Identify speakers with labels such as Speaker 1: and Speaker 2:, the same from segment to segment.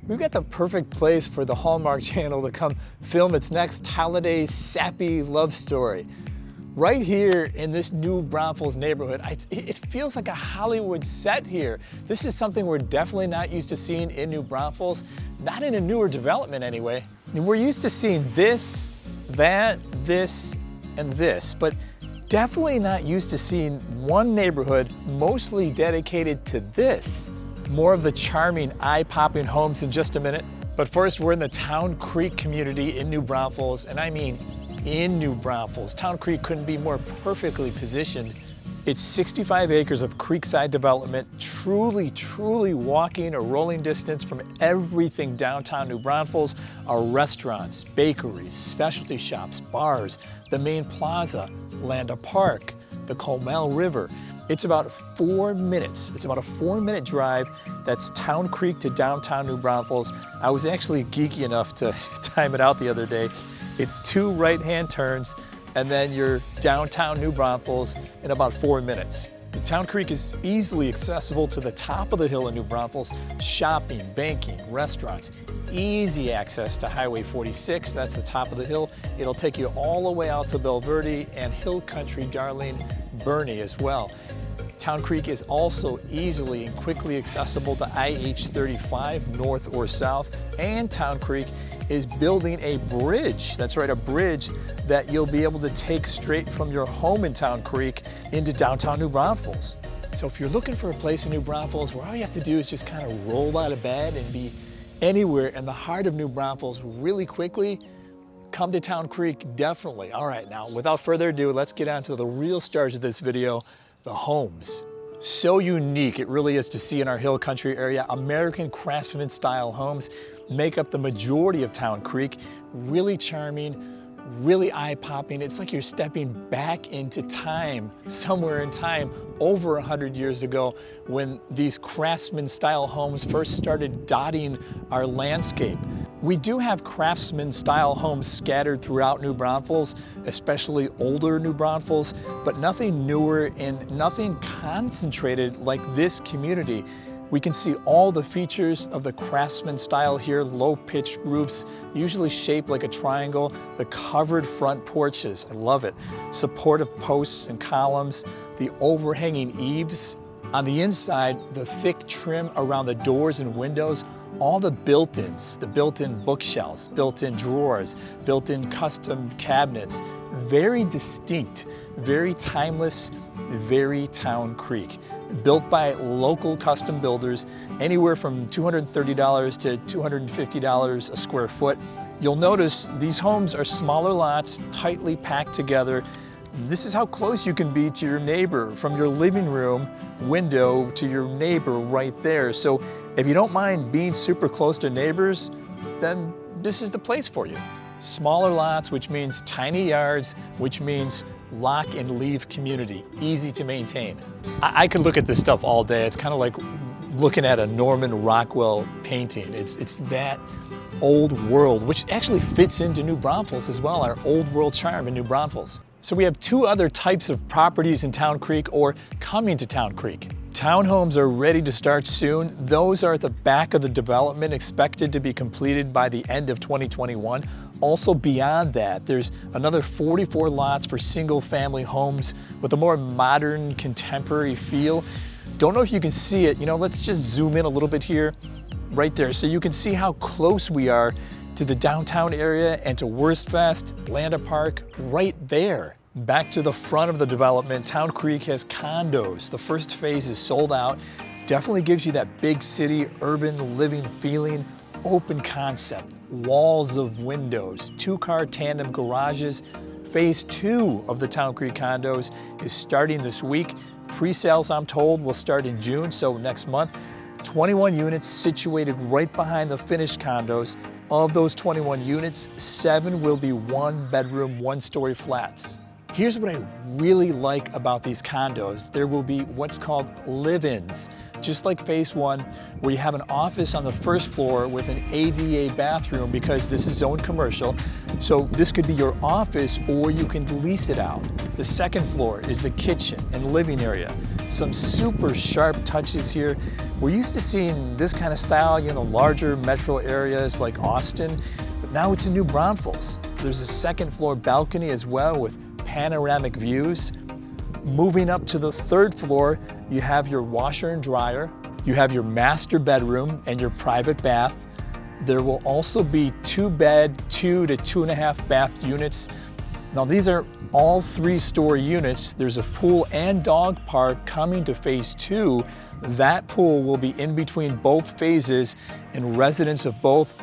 Speaker 1: We've got the perfect place for the Hallmark Channel to come film its next holiday sappy love story. Right here in this new Braunfels neighborhood, it feels like a Hollywood set here. This is something we're definitely not used to seeing in New Braunfels, not in a newer development anyway. We're used to seeing this, that, this, and this, but definitely not used to seeing one neighborhood mostly dedicated to this. More of the charming, eye-popping homes in just a minute. But first, we're in the Town Creek community in New Braunfels, and I mean in New Braunfels. Town Creek couldn't be more perfectly positioned. It's 65 acres of creekside development, truly walking a rolling distance from everything downtown New Braunfels are restaurants, bakeries, specialty shops, bars, the main plaza, Landa Park, the Comel River. It's about 4 minutes. It's about a 4-minute drive. That's Town Creek to downtown New Braunfels. I was actually geeky enough to time it out the other day. It's 2 right-hand turns, and then you're downtown New Braunfels in about 4 minutes. Town Creek is easily accessible to the top of the hill in New Braunfels. Shopping, banking, restaurants, easy access to Highway 46, that's the top of the hill. It'll take you all the way out to Belverde and Hill Country darling Bernie as well. Town Creek is also easily and quickly accessible to IH-35 north or south, and Town Creek is building a bridge. That's right, a bridge that you'll be able to take straight from your home in Town Creek into downtown New Braunfels. So if you're looking for a place in New Braunfels where all you have to do is just kind of roll out of bed and be anywhere in the heart of New Braunfels really quickly, come to Town Creek, definitely. All right, now without further ado, let's get on to the real stars of this video, the homes. So unique it really is to see in our Hill Country area. American Craftsman style homes make up the majority of Town Creek. Really charming, really eye-popping. It's like you're stepping back into time, somewhere in time, over 100 years ago when these Craftsman style homes first started dotting our landscape. We do have Craftsman style homes scattered throughout New Braunfels, especially older New Braunfels, but nothing newer and nothing concentrated like this community. We can see all the features of the Craftsman style here, low-pitched roofs, usually shaped like a triangle, the covered front porches, I love it, supportive posts and columns, the overhanging eaves. On the inside, the thick trim around the doors and windows, all the built-ins, the built-in bookshelves, built-in drawers, built-in custom cabinets, very distinct, very timeless, very Town Creek. Built by local custom builders, anywhere from $230 to $250 a square foot. You'll notice these homes are smaller lots, tightly packed together. This is how close you can be to your neighbor, from your living room window to your neighbor right there. So if you don't mind being super close to neighbors, then this is the place for you. Smaller lots, which means tiny yards, which means lock and leave community, easy to maintain. I could look at this stuff all day. It's kind of like looking at a Norman Rockwell painting. It's that old world, which actually fits into New Braunfels as well, our old world charm in New Braunfels. So we have 2 other types of properties in Town Creek or coming to Town Creek. Townhomes are ready to start soon. Those are at the back of the development, expected to be completed by the end of 2021. Also beyond that, there's another 44 lots for single-family homes with a more modern, contemporary feel. Don't know if you can see it. Let's just zoom in a little bit here, right there, so you can see how close we are to the downtown area and to Wurstfest, Landa Park, right there. Back to the front of the development, Town Creek has condos. The first phase is sold out. Definitely gives you that big city, urban living feeling, open concept, walls of windows, 2-car tandem garages. Phase 2 of the Town Creek condos is starting this week. Pre-sales, I'm told, will start in June, so next month. 21 units situated right behind the finished condos. Of those 21 units, 7 will be 1-bedroom, 1-story flats. Here's what I really like about these condos. There will be what's called live-ins, just like phase 1, where you have an office on the first floor with an ADA bathroom because this is zoned commercial. So this could be your office or you can lease it out. The second floor is the kitchen and living area. Some super sharp touches here. We're used to seeing this kind of style, you know, larger metro areas like Austin, but now it's in New Braunfels. There's a second floor balcony as well with panoramic views. Moving up to the third floor, you have your washer and dryer. You have your master bedroom and your private bath. There will also be 2-bed, 2 to 2.5 bath units. Now these are all 3-story units. There's a pool and dog park coming to phase 2. That pool will be in between both phases, and residents of both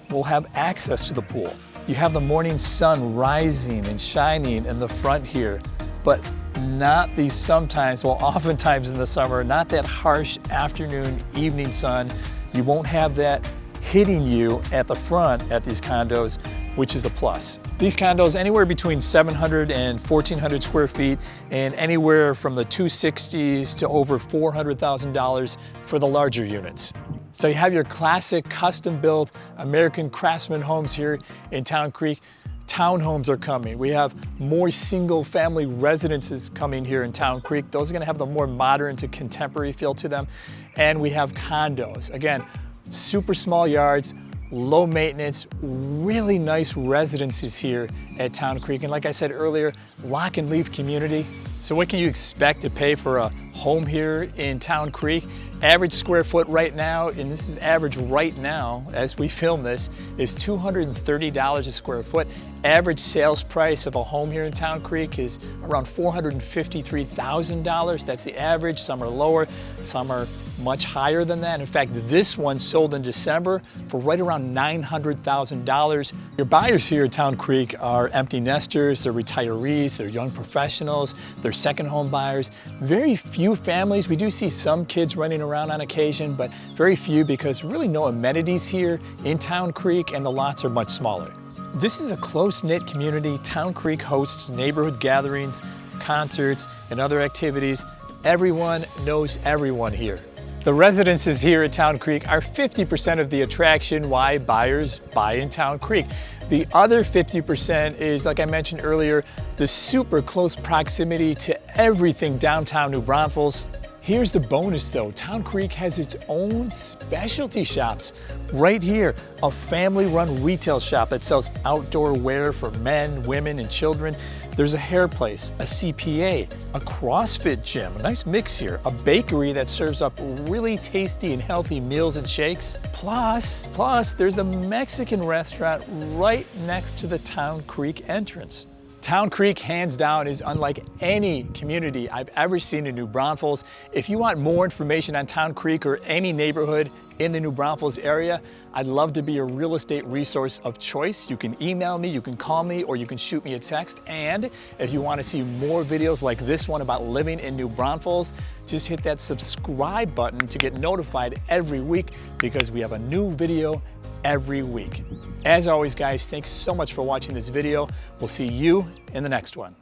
Speaker 1: will have access to the pool. You have the morning sun rising and shining in the front here, but not the sometimes, well, oftentimes in the summer, not that harsh afternoon, evening sun. You won't have that hitting you at the front at these condos, which is a plus. These condos anywhere between 700 and 1,400 square feet, and anywhere from the 260s to over $400,000 for the larger units. So you have your classic custom-built American Craftsman Homes here in Town Creek. Townhomes are coming. We have more single-family residences coming here in Town Creek. Those are gonna have the more modern to contemporary feel to them. And we have condos. Again, super small yards, low maintenance, really nice residences here at Town Creek. And like I said earlier, lock and leave community. So what can you expect to pay for a home here in Town Creek? Average square foot right now, and this is average right now as we film this, is $230 a square foot. Average sales price of a home here in Town Creek is around $453,000. That's the average. Some are lower, some are much higher than that. In fact, this one sold in December for right around $900,000. Your buyers here at Town Creek are empty nesters, they're retirees, they're young professionals, they're second home buyers. Very few families. We do see some kids running around on occasion, but very few because really no amenities here in Town Creek, and the lots are much smaller. This is a close-knit community. Town Creek hosts neighborhood gatherings, concerts, and other activities. Everyone knows everyone here. The residences here at Town Creek are 50% of the attraction why buyers buy in Town Creek. The other 50% is, like I mentioned earlier, the super close proximity to everything downtown New Braunfels. Here's the bonus though, Town Creek has its own specialty shops. Right here, a family-run retail shop that sells outdoor wear for men, women, and children. There's a hair place, a CPA, a CrossFit gym, a nice mix here, a bakery that serves up really tasty and healthy meals and shakes. Plus, there's a Mexican restaurant right next to the Town Creek entrance. Town Creek, hands down, is unlike any community I've ever seen in New Braunfels. If you want more information on Town Creek or any neighborhood in the New Braunfels area, I'd love to be a real estate resource of choice. You can email me, you can call me, or you can shoot me a text. And if you want to see more videos like this one about living in New Braunfels, just hit that subscribe button to get notified every week, because we have a new video every week. As always, guys, thanks so much for watching this video. We'll see you in the next one.